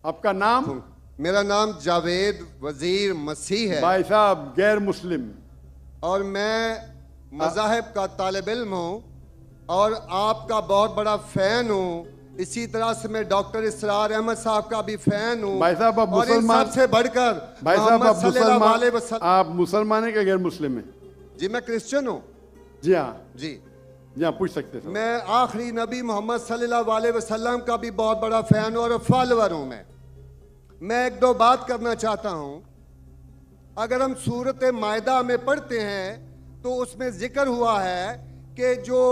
आपका नाम? मेरा नाम जावेद वजीर मसीह है। भाई साहब गैर मुस्लिम। और मैं मज़ाहिब का तालिब इल्म हूँ और आपका बहुत बड़ा फ़ैन हूँ। इसी तरह से मैं डॉक्टर इसरार अहमद साहब का भी फ़ैन हूँ। भाई साहब आप और इन मुसलमान, सबसे बढ़कर भाई साहब मोहम्मद आप सल्लल्लाहु अलैहि मुसलमान, वसल्लम। आप मुसलमान है क्या गैर मुस्लिम है? जी मैं क्रिश्चियन हूँ। जी हाँ, जी जी हाँ, पूछ सकते हैं। मैं आखिरी नबी मोहम्मद सल्लल्लाहु अलैहि वसल्लम का भी बहुत बड़ा फ़ैन और फॉलोअर हूँ। मैं एक दो बात करना चाहता हूँ। अगर हम सूरत मायदा में पढ़ते हैं तो उसमें जिक्र हुआ है कि जो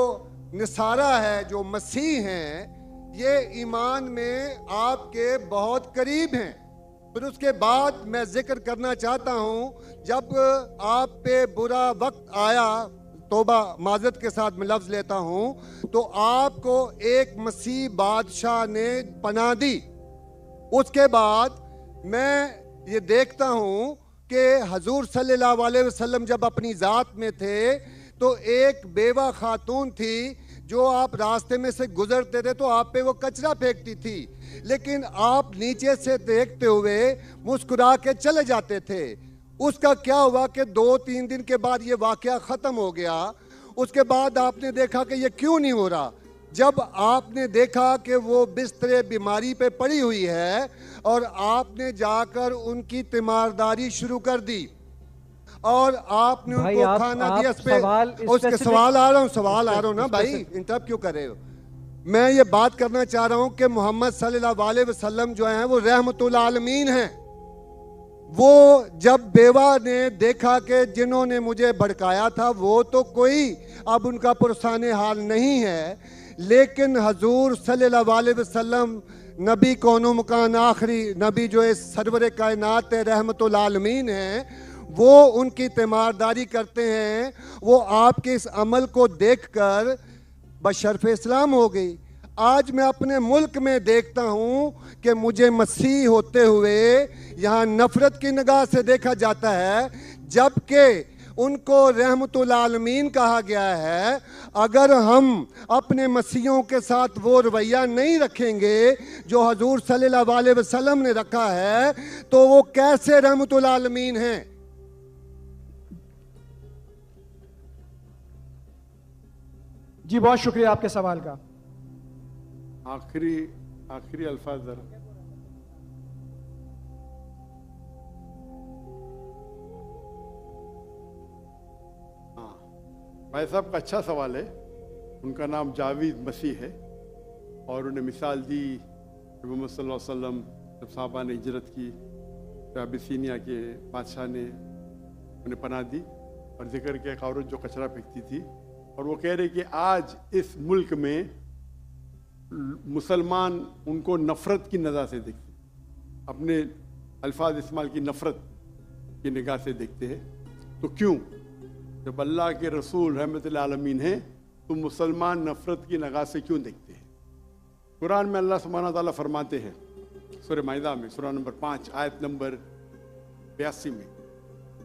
नसारा है, जो मसीह हैं, ये ईमान में आपके बहुत करीब हैं। फिर उसके बाद मैं जिक्र करना चाहता हूँ, जब आप पे बुरा वक्त आया, तोबा माजरत के साथ मैं लफ्ज़ लेता हूँ, तो आपको एक मसीह बादशाह ने पनाह दी। उसके बाद मैं ये देखता हूँ कि हजूर सल्लल्लाहु अलैहि वसल्लम जब अपनी ज़ात में थे तो एक बेवा खातून थी जो आप रास्ते में से गुजरते थे तो आप पे वो कचरा फेंकती थी, लेकिन आप नीचे से देखते हुए मुस्कुरा के चले जाते थे। उसका क्या हुआ कि 2-3 दिन के बाद ये वाक़या ख़त्म हो गया। उसके बाद आपने देखा कि ये क्यों नहीं हो रहा। जब आपने देखा कि वो बिस्तरे बीमारी पे पड़ी हुई है और आपने जाकर उनकी तीमारदारी शुरू कर दी और आपने उनको खाना दिया। उसके सवाल आ रहा हूँ ना भाई, इंटरप्ट क्यों कर रहे हो? मैं ये बात करना चाह रहा हूँ कि मोहम्मद सल्लल्लाहु अलैहि वसल्लम जो हैं वो रहमतुल आलमीन हैं। वो जब बेवा ने देखा कि जिन्होंने मुझे भड़काया था वो तो कोई अब उनका पुरसाने हाल नहीं है, लेकिन हजूर सल्लल्लाहु अलैहि वसल्लम नबी कौनो मकान आखिरी नबी जो इस सरवर कायनात रहमतुल आलमीन हैं, वो उनकी तीमारदारी करते हैं। वो आपके इस अमल को देखकर बशरफ इस्लाम हो गई। आज मैं अपने मुल्क में देखता हूँ कि मुझे मसीह होते हुए यहाँ नफरत की निगाह से देखा जाता है, जबकि उनको रहमतुल आलमीन कहा गया है। अगर हम अपने मसीहों के साथ वो रवैया नहीं रखेंगे जो हजूर सल्लल्लाहु अलैहि वसल्लम ने रखा है तो वो कैसे रहमतुल आलमीन हैं? जी बहुत शुक्रिया आपके सवाल का। आखिरी अल्फाज जरा। भाई साहब का अच्छा सवाल है। उनका नाम जावेद मसीह है और उन्हें मिसाल दी मोहम्मद सल्लल्लाहु अलैहि वसल्लम जब साहबा ने हिजरत की तो अबिसीनिया के बादशाह ने उन्हें पनाह दी और जिक्र किया एक औरत जो कचरा फेंकती थी। और वो कह रहे कि आज इस मुल्क में मुसलमान उनको नफ़रत की नज़र से देखते, अपने अल्फाज इस्तेमाल की नफ़रत की निगाह से देखते हैं। तो क्यों, जब अल्लाह के रसूल रहमतुल आलमीन हैं तो मुसलमान नफ़रत की निगाह से क्यों देखते हैं? कुरान में अल्लाह सुब्हानहू व तआला फरमाते हैं सूरह माइदा में सूरह नंबर 5 आयत नंबर 82 में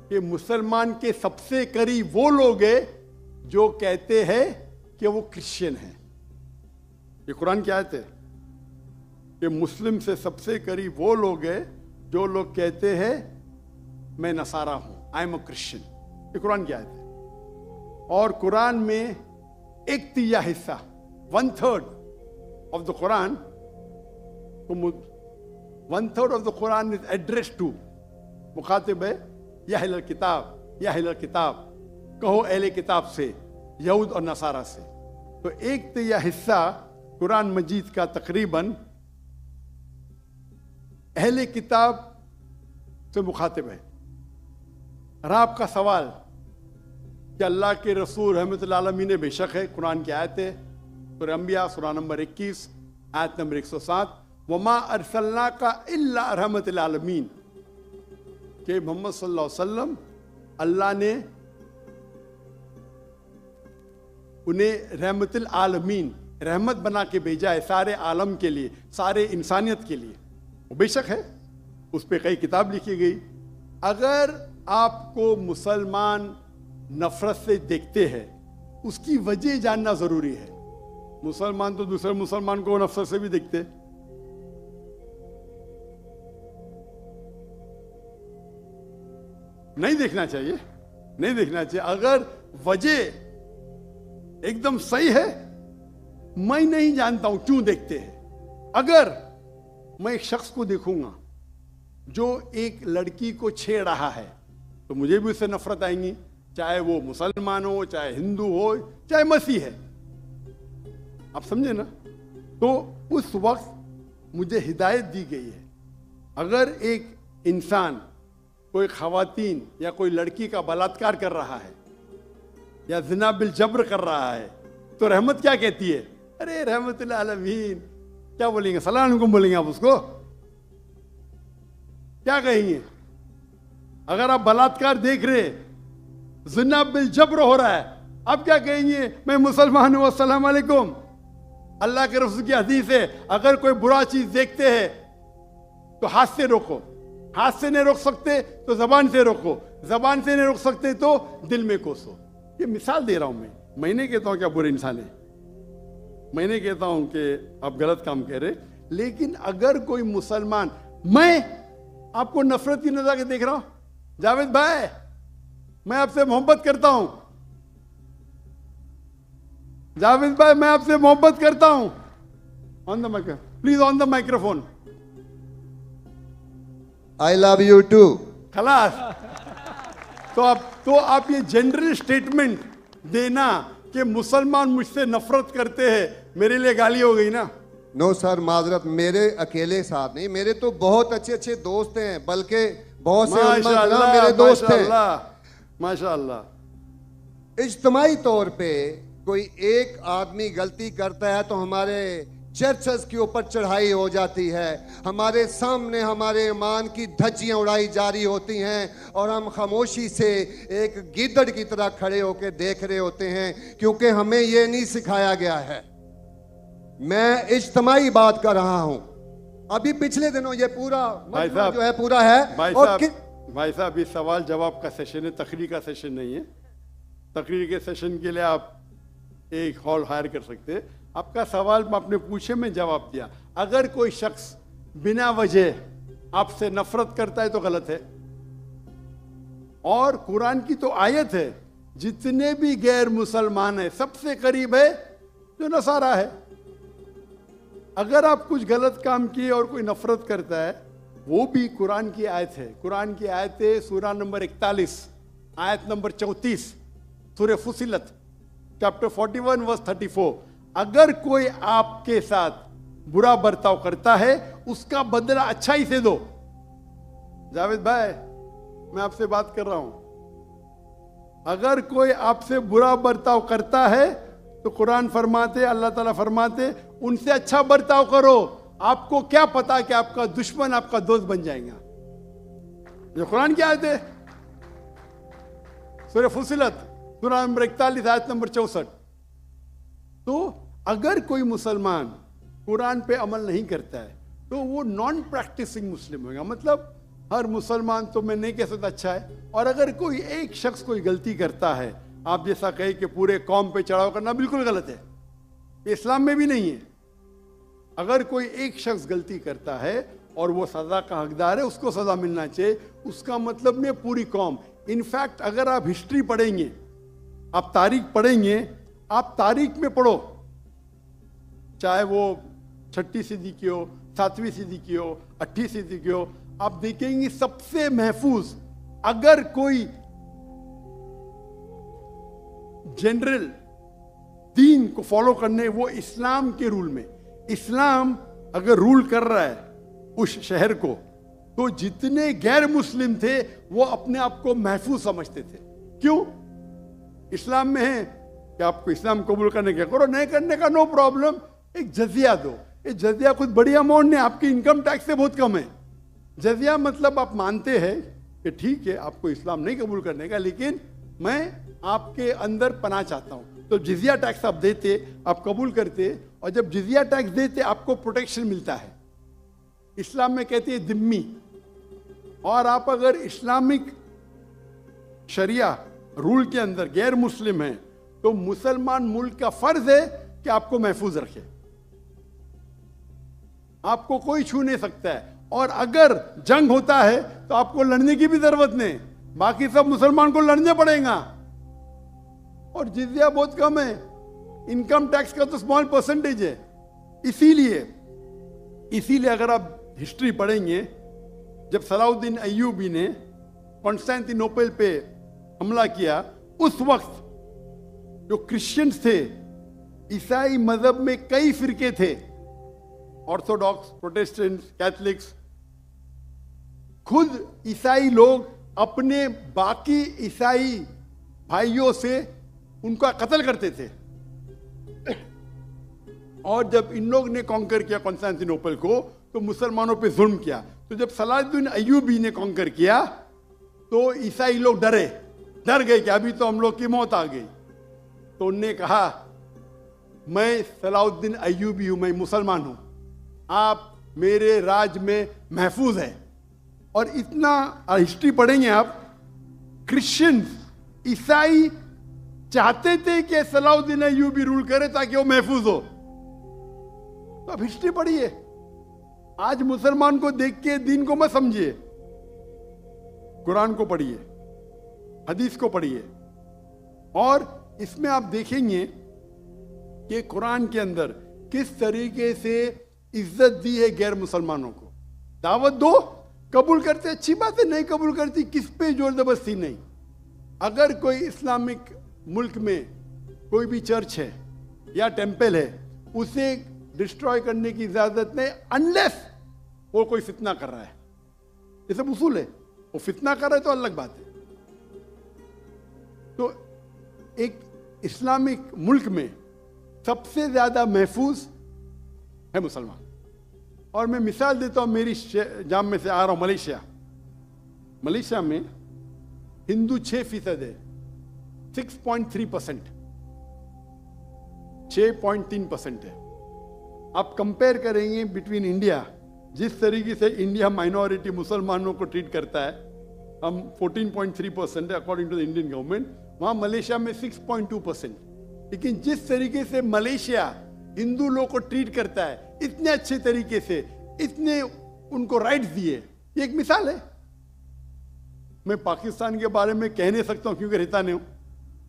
कि मुसलमान के सबसे करीब वो लोग हैं जो कहते हैं कि वो क्रिश्चियन हैं। ये कुरान की आयत है कि मुस्लिम से सबसे करीब वो लोग हैं जो लोग कहते हैं मैं नसारा हूं, आई एम अ क्रिश्चियन। ये कुरान की आयत है। और कुरान में 1/3 हिस्सा 1/3 of the Quran, 1/3 of the Quran is address to, मुखातिब है या अहले किताब, या अहले किताब कहो अहले किताब से, यहूद और नसारा से। तो 1/3 हिस्सा कुरान मजीद का तकरीबन अहले किताब से मुखातिब है। और आपका सवाल कि अल्लाह के रसूल रहमतुल आलमीन ने बेशक है, कुरान की आयत है सूरह अंबिया सूरह नंबर 21 आयत नंबर 107 वमा अरसलनाका इल्ला रहमतुल आलमीन, कि मोहम्मद सल्लल्लाहु अलैहि वसल्लम अल्लाह ने उन्हें रहमतुल आलमीन रहमत बना के भेजा है सारे आलम के लिए, सारे इंसानियत के लिए। वो बेशक है, उस पर कई किताब लिखी गई। अगर आपको मुसलमान नफरत से देखते हैं उसकी वजह जानना जरूरी है। मुसलमान तो दूसरे मुसलमान को नफरत से भी देखते, नहीं देखना चाहिए, नहीं देखना चाहिए। अगर वजह एकदम सही है, मैं नहीं जानता हूं क्यों देखते हैं। अगर मैं एक शख्स को देखूंगा जो एक लड़की को छेड़ रहा है तो मुझे भी उससे नफरत आएंगी, चाहे वो मुसलमान हो, चाहे हिंदू हो, चाहे मसीह है। आप समझे ना? तो उस वक्त मुझे हिदायत दी गई है, अगर एक इंसान कोई खवातीन या कोई लड़की का बलात्कार कर रहा है या ज़िना बिल जब्र कर रहा है तो रहमत क्या कहती है? अरे रहमतुल्लिल आलमीन। क्या बोलेंगे? सलाम अलैकुम बोलेंगे आप उसको? क्या कहेंगे? अगर आप बलात्कार देख रहे, ज़िना बिल जब्र हो रहा है, आप क्या कहेंगे? मैं मुसलमान हूं, अस्सलाम वालेकुम। अल्लाह के रसूल की हदीस है, अगर कोई बुरा चीज देखते हैं तो हाथ से रोको, हाथ से नहीं रोक सकते तो जबान से रोको, जबान से नहीं रोक सकते तो दिल में कोसो। ये मिसाल दे रहा हूं मैं नहीं कहता हूं कि आप बुरे इंसान हैं, मैं नहीं कहता हूं कि आप गलत काम कह रहे, लेकिन अगर कोई मुसलमान, मैं आपको नफरत की नजर से देख रहा हूं, जावेद भाई मैं आपसे मोहब्बत करता हूं, जावेद भाई मैं आपसे मोहब्बत करता हूं, on the microphone please, on the microphone, I love you too. खलास। तो आप ये जनरल स्टेटमेंट देना कि मुसलमान मुझसे नफरत करते हैं, मेरे लिए गाली हो गई ना? नो सर, माजरत, मेरे अकेले साथ नहीं, मेरे तो बहुत अच्छे अच्छे दोस्त हैं, बल्कि बहुत से उलमा मेरे दोस्त हैं। माशाअल्लाह। इज्तमाई तौर पे कोई एक आदमी गलती करता है तो हमारे चर्चेस के ऊपर चढ़ाई हो जाती है, हमारे सामने हमारे ईमान की धज्जियां उड़ाई जारी होती हैं और हम खामोशी से एक गिद्दड़ की तरह खड़े होकर देख रहे होते हैं, क्योंकि हमें यह नहीं सिखाया गया है। मैं इज्तमाई बात कर रहा हूं। अभी पिछले दिनों ये पूरा जो है पूरा है। भाई साहब ये सवाल जवाब का सेशन है, तकरीर का सेशन नहीं है। तकरीर के सेशन के लिए आप एक हॉल हायर कर सकते हैं। आपका सवाल आपने पूछे, मैं जवाब दिया। अगर कोई शख्स बिना वजह आपसे नफरत करता है तो गलत है। और कुरान की तो आयत है, जितने भी गैर मुसलमान है सबसे करीब है जो नसारा है। अगर आप कुछ गलत काम किए और कोई नफरत करता है, वो भी कुरान की आयत है। कुरान की आयत है सूरा नंबर 41 आयत नंबर 34 सूरह फुसिलत चैप्टर 41 वर्स 34। अगर कोई आपके साथ बुरा बर्ताव करता है उसका बदला अच्छाई से दो। जावेद भाई मैं आपसे बात कर रहा हूं, अगर कोई आपसे बुरा बर्ताव करता है तो कुरान फरमाते, अल्लाह ताला फरमाते, उनसे अच्छा बर्ताव करो। आपको क्या पता कि आपका दुश्मन आपका दोस्त बन जाएगा। जो कुरान की आयत है सूरह फुसिलत सूरा नंबर 41 आयत नंबर 64। तो अगर कोई मुसलमान कुरान पे अमल नहीं करता है तो वो नॉन प्रैक्टिसिंग मुस्लिम होगा। मतलब हर मुसलमान तो मैं नहीं कह सकता अच्छा है। और अगर कोई एक शख्स कोई गलती करता है, आप जैसा कहे कि पूरे कौम पे चढ़ाव करना बिल्कुल गलत है, ये इस्लाम में भी नहीं है। अगर कोई एक शख्स गलती करता है और वो सजा का हकदार है, उसको सजा मिलना चाहिए। उसका मतलब नहीं पूरी कौम। इनफैक्ट अगर आप हिस्ट्री पढ़ेंगे, आप तारीख पढ़ेंगे, आप तारीख में पढ़ो, चाहे वो 6वीं सदी की हो, 7वीं सदी की हो, 8वीं सदी की हो, आप देखेंगे सबसे महफूज अगर कोई जनरल दीन को फॉलो करने, वो इस्लाम के रूल में, इस्लाम अगर रूल कर रहा है उस शहर को, तो जितने गैर मुस्लिम थे वो अपने आप को महफूज समझते थे। क्यों? इस्लाम में है कि आपको इस्लाम कबूल करने का करो, नहीं करने का नो प्रॉब्लम, एक जजिया दो। ये जजिया कुछ बड़ी अमाउंट नहीं, आपकी इनकम टैक्स से बहुत कम है। जजिया मतलब आप मानते हैं कि ठीक है आपको इस्लाम नहीं कबूल करने का, लेकिन मैं आपके अंदर पना चाहता हूं। तो जिजिया टैक्स आप देते, आप कबूल करते, और जब जिजिया टैक्स देते आपको प्रोटेक्शन मिलता है। इस्लाम में कहते हैं दिम्मी। और आप अगर इस्लामिक शरिया रूल के अंदर गैर मुस्लिम हैं तो मुसलमान मुल्क का फर्ज है कि आपको महफूज रखे, आपको कोई छू नहीं सकता है। और अगर जंग होता है तो आपको लड़ने की भी जरूरत नहीं, बाकी सब मुसलमान को लड़ने पड़ेगा। और जिजिया बहुत कम है, इनकम टैक्स का तो स्मॉल परसेंटेज है। इसीलिए अगर आप हिस्ट्री पढ़ेंगे, जब सलाउद्दीन अय्यूबी ने कॉन्स्टेंटिनोपल पे हमला किया, उस वक्त जो क्रिश्चियंस थे, ईसाई मजहब में कई फिरके थे, ऑर्थोडॉक्स, प्रोटेस्टेंट्स, कैथलिक्स, खुद ईसाई लोग अपने बाकी ईसाई भाइयों से उनका कत्ल करते थे। और जब इन लोग ने कॉन्कर किया कॉन्स्टेंटिनोपल को, तो मुसलमानों पे जुल्म किया। तो जब सलाहुद्दीन अय्यूबी ने कॉन्कर किया, तो ईसाई लोग डर गए कि अभी तो हम लोग की मौत आ गई। तो उनने कहा, मैं सलाहुद्दीन अय्यूबी हूं, मैं मुसलमान हूं, आप मेरे राज में महफूज है। और इतना हिस्ट्री पढ़ेंगे आप, क्रिश्चियंस, ईसाई चाहते थे कि सलाहुद्दीन अय्यूबी रूल करे ताकि वो महफूज हो। तो अब हिस्ट्री पढ़िए। आज मुसलमान को देख के दीन को मत समझिए, कुरान को पढ़िए, हदीस को पढ़िए। और इसमें आप देखेंगे कि कुरान के अंदर किस तरीके से इज्जत दी है गैर मुसलमानों को। दावत दो, कबूल करते अच्छी बात है, नहीं कबूल करती किस पे जोर जबरदस्ती नहीं। अगर कोई इस्लामिक मुल्क में कोई भी चर्च है या टेंपल है, उसे डिस्ट्रॉय करने की इजाजत नहीं, अनलेस वो कोई फितना कर रहा है। ये सब उसूल है। वो फितना कर रहा है तो अलग बात है। तो एक इस्लामिक मुल्क में सबसे ज्यादा महफूज है मुसलमान। और मैं मिसाल देता हूं, मेरी जाम में से आ रहा हूं, मलेशिया में हिंदू 6% है, 6.3%, 6.3% है। आप कंपेयर करेंगे बिटवीन इंडिया, जिस तरीके से इंडिया माइनॉरिटी मुसलमानों को ट्रीट करता है, हम 14.3% है according to the Indian government, वहां मलेशिया में 6.2%। लेकिन जिस तरीके से मलेशिया हिंदू लोगों को ट्रीट करता है, इतने अच्छे तरीके से, इतने उनको राइट्स दिए, ये एक मिसाल है। मैं पाकिस्तान के बारे में कह नहीं सकता हूं क्योंकि रहता नहीं हूं।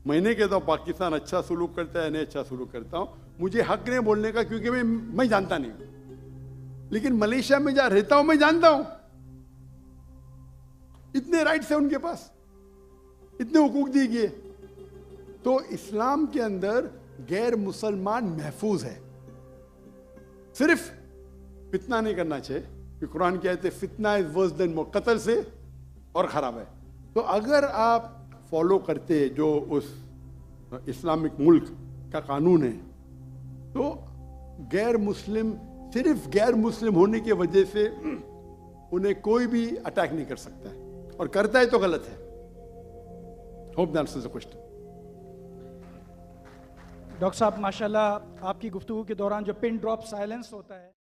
मैं नहीं कहता हूं पाकिस्तान अच्छा सुलूक करता है, नहीं अच्छा सुलूक करता हूं, मुझे हक नहीं बोलने का क्योंकि मैं जानता नहीं हूं। लेकिन मलेशिया में जहां रहता हूं मैं जानता हूं, इतने राइट्स है उनके पास, इतने हुकूक दिए गए। तो इस्लाम के अंदर गैर मुसलमान महफूज है। सिर्फ फितना नहीं करना चाहिए, कि कुरान कहते हैं फितना इज वर्स देन मौत, कत्ल से और खराब है। तो अगर आप फॉलो करते जो उस इस्लामिक मुल्क का कानून है, तो गैर मुस्लिम, सिर्फ गैर मुस्लिम होने की वजह से उन्हें कोई भी अटैक नहीं कर सकता है, और करता है तो गलत है। Hope that answers the question. Doctor साहब माशाल्लाह, आपकी गुफ्तगू के दौरान जो पिन ड्रॉप साइलेंस होता है